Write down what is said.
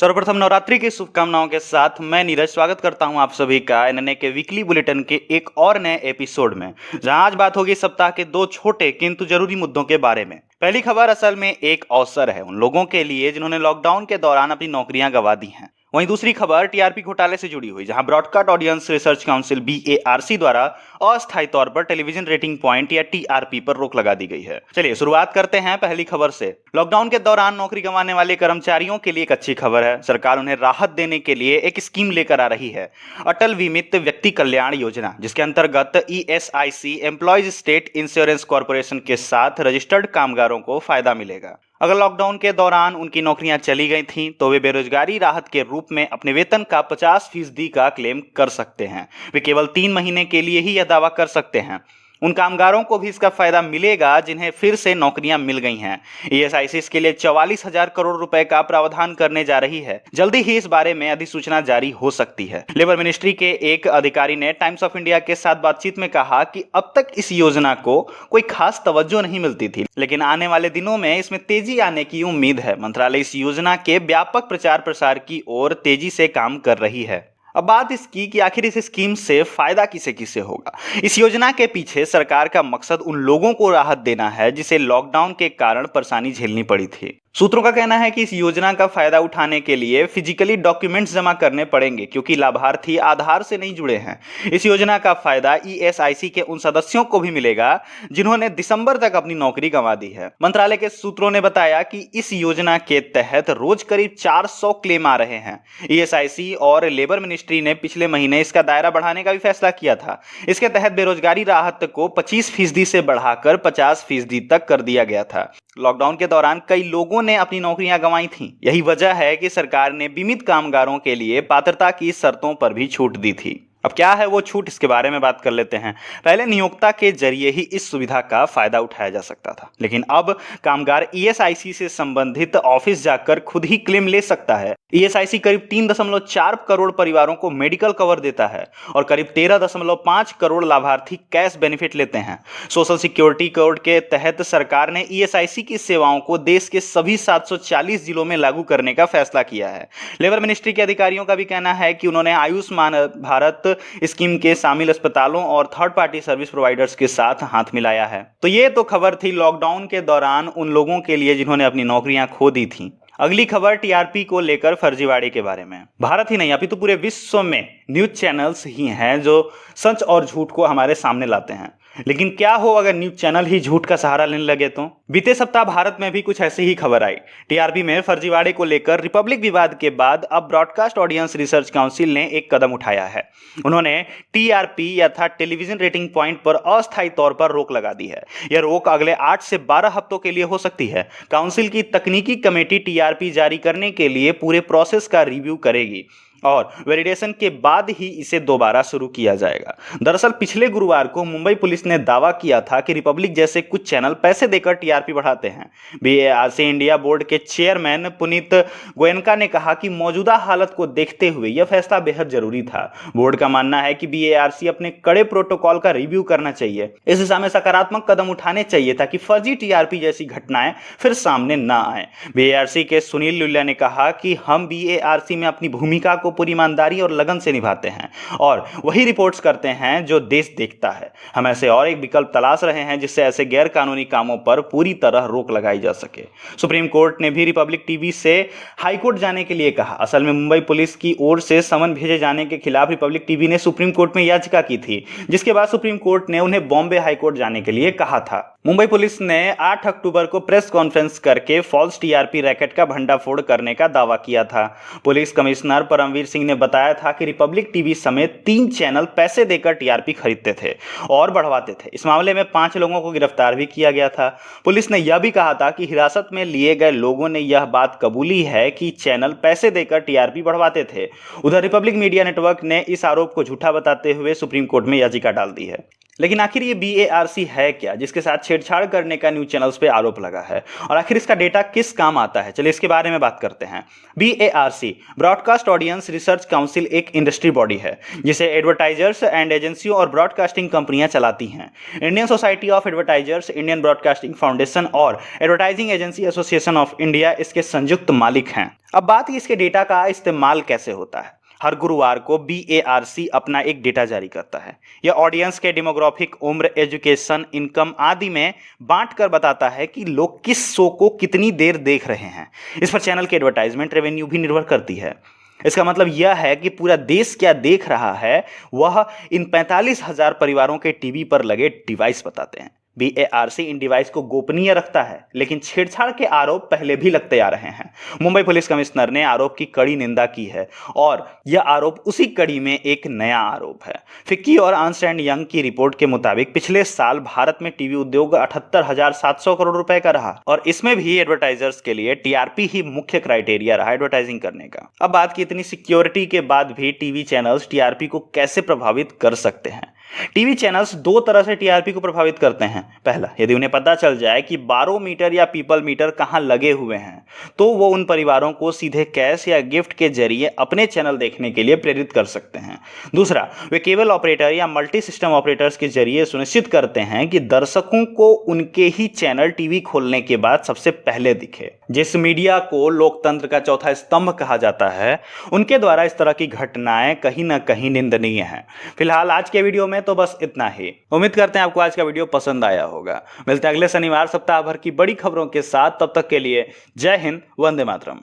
सर्वप्रथम नवरात्रि की शुभकामनाओं के साथ मैं नीरज स्वागत करता हूं आप सभी का एनएनए के वीकली बुलेटिन के एक और नए एपिसोड में, जहां आज बात होगी सप्ताह के दो छोटे किंतु जरूरी मुद्दों के बारे में। पहली खबर असल में एक अवसर है उन लोगों के लिए जिन्होंने लॉकडाउन के दौरान अपनी नौकरियां गंवा दी हैं। वहीं दूसरी खबर टीआरपी घोटाले से जुड़ी हुई, जहां broadcast audience research council BARC द्वारा अस्थायी तौर पर टेलीविजन रेटिंग पॉइंट या टीआरपी पर रोक लगा दी गई है। चलिए शुरुआत करते हैं पहली खबर से। लॉकडाउन के दौरान नौकरी गंवाने वाले कर्मचारियों के लिए एक अच्छी खबर है। सरकार उन्हें राहत देने के लिए एक स्कीम लेकर आ रही है, अटल बीमित व्यक्ति कल्याण योजना, जिसके अंतर्गत ESIC employees state insurance corporation के साथ रजिस्टर्ड कामगारों को फायदा मिलेगा। अगर लॉकडाउन के दौरान उनकी नौकरियां चली गई थीं तो वे बेरोजगारी राहत के रूप में अपने वेतन का 50% का क्लेम कर सकते हैं। वे केवल 3 महीने के लिए ही यह दावा कर सकते हैं। उन कामगारों को भी इसका फायदा मिलेगा जिन्हें फिर से नौकरियां मिल गई हैं। ईएसआईसी इसके लिए 44,000 करोड़ रुपए का प्रावधान करने जा रही है। जल्दी ही इस बारे में अधिसूचना जारी हो सकती है। लेबर मिनिस्ट्री के एक अधिकारी ने टाइम्स ऑफ इंडिया के साथ बातचीत में कहा कि अब तक इस योजना को कोई खास तवज्जो नहीं मिलती थी, लेकिन आने वाले दिनों में इसमें तेजी आने की उम्मीद है। मंत्रालय इस योजना के व्यापक प्रचार प्रसार की ओर तेजी से काम कर रही है। अब बात इसकी कि आखिर इस स्कीम से फायदा किसे किसे होगा। इस योजना के पीछे सरकार का मकसद उन लोगों को राहत देना है जिसे लॉकडाउन के कारण परेशानी झेलनी पड़ी थी। सूत्रों का कहना है कि इस योजना का फायदा उठाने के लिए फिजिकली डॉक्यूमेंट्स जमा करने पड़ेंगे, क्योंकि लाभार्थी आधार से नहीं जुड़े हैं। इस योजना का फायदा ईएसआईसी के उन सदस्यों को भी मिलेगा जिन्होंने दिसंबर तक अपनी नौकरी गंवा दी है। मंत्रालय के सूत्रों ने बताया कि इस योजना के तहत रोज करीब 400 क्लेम आ रहे हैं। ईएसआईसी और लेबर मिनिस्ट्री ने पिछले महीने इसका दायरा बढ़ाने का भी फैसला किया था। इसके तहत बेरोजगारी राहत को 25% से बढ़ाकर 50% तक कर दिया गया था। लॉकडाउन के दौरान कई लोगों ने अपनी नौकरियां गंवाई थीं। यही वजह है कि सरकार ने बीमित कामगारों के लिए पात्रता की शर्तों पर भी छूट दी थी। अब क्या है वो छूट, इसके बारे में बात कर लेते हैं। पहले नियोक्ता के जरिए ही इस सुविधा का फायदा उठाया जा सकता था, लेकिन अब कामगार ईएसआईसी से संबंधित ऑफिस जाकर खुद ही क्लेम ले सकता है। ईएसआईसी करीब 3.4 करोड़ परिवारों को मेडिकल कवर देता है और करीब 13.5 करोड़ लाभार्थी कैश बेनिफिट लेते हैं। सोशल सिक्योरिटी कोड के तहत सरकार ने ईएसआईसी की सेवाओं को देश के सभी 740 जिलों में लागू करने का फैसला किया है। लेबर मिनिस्ट्री के अधिकारियों का भी कहना है कि उन्होंने आयुष्मान भारत स्कीम के शामिल अस्पतालों और थर्ड पार्टी सर्विस प्रोवाइडर्स के साथ हाथ मिलाया है। तो ये तो खबर थी लॉकडाउन के दौरान उन लोगों के लिए जिन्होंने अपनी नौकरियां खो दी थीं। अगली खबर टीआरपी को लेकर फर्जीवाड़े के बारे में। भारत ही नहीं अपितु पूरे विश्व में न्यूज चैनल्स ही हैं जो सच और झूठ को हमारे सामने लाते हैं। लेकिन क्या हो अगर न्यूज चैनल ही झूठ का सहारा लेने लगे तो? बीते सप्ताह भारत में भी कुछ ऐसी ही खबर आई। टीआरपी में फर्जीवाड़े को लेकर रिपब्लिक विवाद के बाद अब ब्रॉडकास्ट ऑडियंस रिसर्च काउंसिल ने एक कदम उठाया है। उन्होंने टीआरपी अर्थात टेलीविजन रेटिंग पॉइंट पर अस्थायी तौर पर रोक लगा दी है। यह रोक अगले 8 से 12 हफ्तों के लिए हो सकती है। काउंसिल की तकनीकी कमेटी टीआरपी जारी करने के लिए पूरे प्रोसेस का रिव्यू करेगी और वैलिडेशन के बाद ही इसे दोबारा शुरू किया जाएगा। दरअसल पिछले गुरुवार को मुंबई पुलिस ने दावा किया था कि रिपब्लिक जैसे कुछ चैनल पैसे देकर टीआरपी बढ़ाते हैं। बीएआरसी इंडिया बोर्ड के चेयरमैन पुनीत गोयनका ने कहा कि मौजूदा हालत को देखते हुए यह फैसला बेहद जरूरी था। बोर्ड का मानना है कि बीएआरसी अपने कड़े प्रोटोकॉल का रिव्यू करना चाहिए। इस दिशा में सकारात्मक कदम उठाने चाहिए ताकि फर्जी टीआरपी जैसी घटनाएं फिर सामने न आए। बीएआरसी के सुनील लुल्या ने कहा कि हम बीएआरसी में अपनी भूमिका को पूरी ईमानदारी और लगन से निभाते हैं और वही रिपोर्ट्स करते हैं जो देश देखता है। हम ऐसे और एक विकल्प तलाश रहे हैं जिससे ऐसे गैर कानूनी कामों पर पूरी तरह रोक लगाई जा सके। सुप्रीम कोर्ट ने भी रिपब्लिक टीवी से हाईकोर्ट जाने के लिए कहा। असल में मुंबई पुलिस की ओर से समन भेजे जाने के खिलाफ रिपब्लिक टीवी ने सुप्रीम कोर्ट में याचिका की थी, जिसके बाद सुप्रीम कोर्ट ने उन्हें बॉम्बे हाईकोर्ट जाने के लिए कहा था। मुंबई पुलिस ने 8 अक्टूबर को प्रेस कॉन्फ्रेंस करके फॉल्स टीआरपी रैकेट का भंडाफोड़ करने का दावा किया था। पुलिस कमिश्नर परमवीर सिंह ने बताया था कि रिपब्लिक टीवी समेत 3 चैनल पैसे देकर टीआरपी खरीदते थे और बढ़वाते थे। इस मामले में 5 लोगों को गिरफ्तार भी किया गया था। पुलिस ने यह भी कहा था कि हिरासत में लिए गए लोगों ने यह बात कबूली है कि चैनल पैसे देकर टीआरपी बढ़वाते थे। उधर रिपब्लिक मीडिया नेटवर्क ने इस आरोप को झूठा बताते हुए सुप्रीम कोर्ट में याचिका डाल दी है। लेकिन आखिर ये BARC है क्या, जिसके साथ छेड़छाड़ करने का न्यूज चैनल्स पे आरोप लगा है, और आखिर इसका डेटा किस काम आता है? चलिए इसके बारे में बात करते हैं। BARC broadcast audience research council एक इंडस्ट्री बॉडी है जिसे एडवर्टाइजर्स एंड एजेंसियों और ब्रॉडकास्टिंग कंपनियां चलाती हैं। Indian society of advertisers, Indian broadcasting foundation और advertising agency association of India इसके संयुक्त मालिक हैं। अब बात की इसके डेटा का इस्तेमाल कैसे होता है। हर गुरुवार को BARC अपना एक डेटा जारी करता है। यह ऑडियंस के डेमोग्राफिक, उम्र, एजुकेशन, इनकम आदि में बांट कर बताता है कि लोग किस शो को कितनी देर देख रहे हैं। इस पर चैनल के एडवर्टाइजमेंट रेवेन्यू भी निर्भर करती है। इसका मतलब यह है कि पूरा देश क्या देख रहा है वह इन 45,000 परिवारों के टीवी पर लगे डिवाइस बताते हैं। BARC इन डिवाइस को गोपनीय रखता है, लेकिन छेड़छाड़ के आरोप पहले भी लगते आ रहे हैं। मुंबई पुलिस कमिश्नर ने आरोप की कड़ी निंदा की है और यह आरोप उसी कड़ी में एक नया आरोप है। फिक्की और अर्न्स्ट एंड यंग की रिपोर्ट के मुताबिक पिछले साल भारत में टीवी उद्योग 78,700 करोड़ रुपए का रहा और इसमें भी एडवर्टाइजर्स के लिए TRP ही मुख्य क्राइटेरिया रहा एडवर्टाइजिंग करने का। अब बात की इतनी सिक्योरिटी के बाद भी टीवी चैनल्स TRP को कैसे प्रभावित कर सकते हैं। टीवी चैनल्स दो तरह से TRP को प्रभावित करते हैं। पहला, यदि उन्हें पता चल जाए कि बारो मीटर या पीपल मीटर कहां लगे हुए हैं तो वो उन परिवारों को सीधे कैश या गिफ्ट के जरिए अपने चैनल देखने के लिए प्रेरित कर सकते हैं। दूसरा, वे केबल ऑपरेटर या मल्टी सिस्टम ऑपरेटर्स के जरिए सुनिश्चित करते हैं कि दर्शकों को उनके ही चैनल टीवी खोलने के बाद सबसे पहले दिखे। जिस मीडिया को लोकतंत्र का चौथा स्तंभ कहा जाता है, उनके द्वारा इस तरह की घटनाएं कहीं ना कहीं निंदनीय हैं। फिलहाल आज के वीडियो में तो बस इतना ही। उम्मीद करते हैं आपको आज का वीडियो पसंद आया होगा। मिलते हैं अगले शनिवार सप्ताह भर की बड़ी खबरों के साथ। तब तक के लिए जय हिंद, वंदे मातरम।